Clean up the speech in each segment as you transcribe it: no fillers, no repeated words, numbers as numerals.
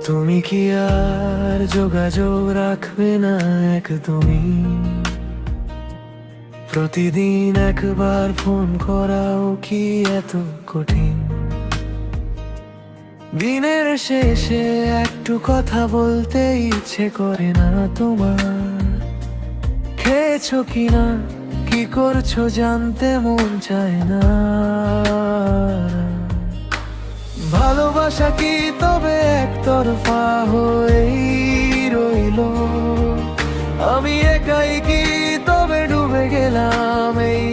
তুমি কি আর যোগাযোগ রাখবে না একদমই? প্রতিদিন একবার ফোন করাও কি এত কঠিন? দিনের শেষে একটু কথা বলতে ইচ্ছে করে না তোমার? খেয়েছো কিনা, কি করছো জানতে মন চায় না। ভালোবাসা কি তবে একতরফা হয়েই রইলো? আমি একাই কি তবে ডুবে গেলাম এই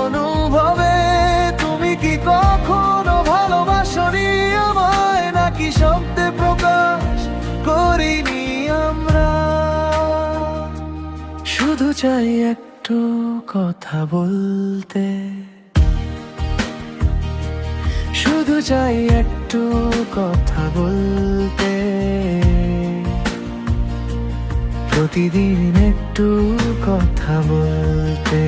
অনুভবে? তুমি কি কখনো ভালোবাসনি আমায়, নাকি শব্দে প্রকাশ করিনি আমরা? শুধু চাই একটু কথা বলতে, শুধু চাই একটু কথা বলতে, প্রতিদিন একটু কথা বলতে।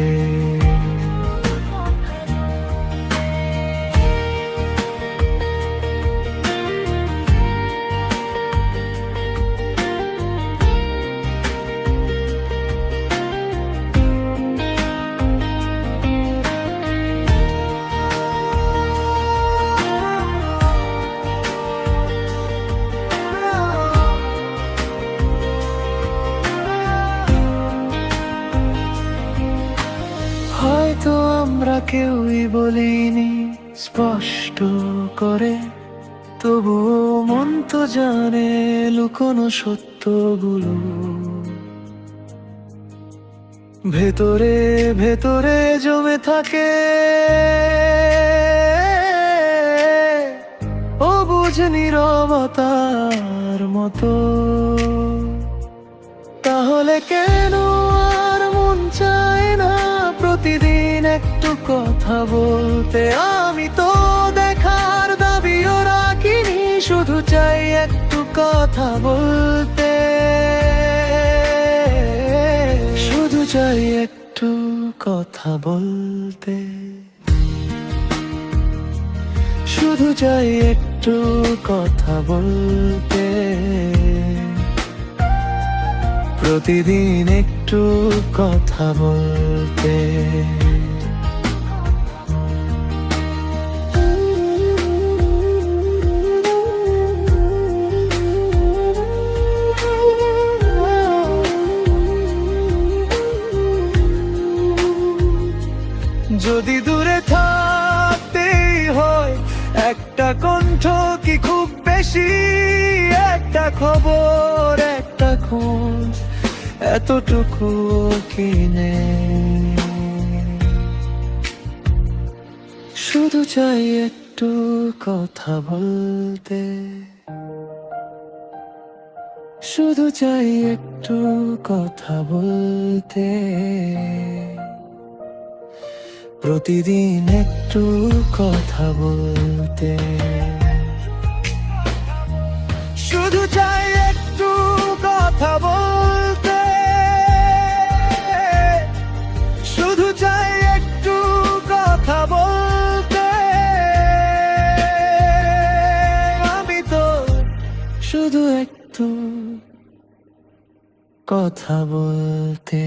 হয়তো আমরা কেউই বলিনি স্পষ্ট করে, তবুও মন তো জানে লুকোনো সত্যগুলো। ভেতরে ভেতরে জমে থাকে অবুঝ নীরবতার মতো। তাহলে কেন আর মন চায় না প্রতিদিন একটু কথা বলতে? আমি তো দেখার দাবিও রাখিনি, শুধু চাই একটু কথা বলতে, শুধু চাই একটু কথা বলতে, শুধু চাই একটু কথা বলতে, প্রতিদিন একটু কথা বলতে। যদি দূরে থাকতেই হয় একটা কণ্ঠ কি খুব বেশি? একটা খবর, একটা খোঁজ, এতটুকু কি নেই? শুধু চাই একটু কথা বলতে, শুধু চাই একটু কথা বলতে, প্রতিদিন একটু কথা বলতে। শুধু চাই একটু কথা বলতে, শুধু চাই একটু কথা বলতে। আমি তো শুধু একটু কথা বলতে।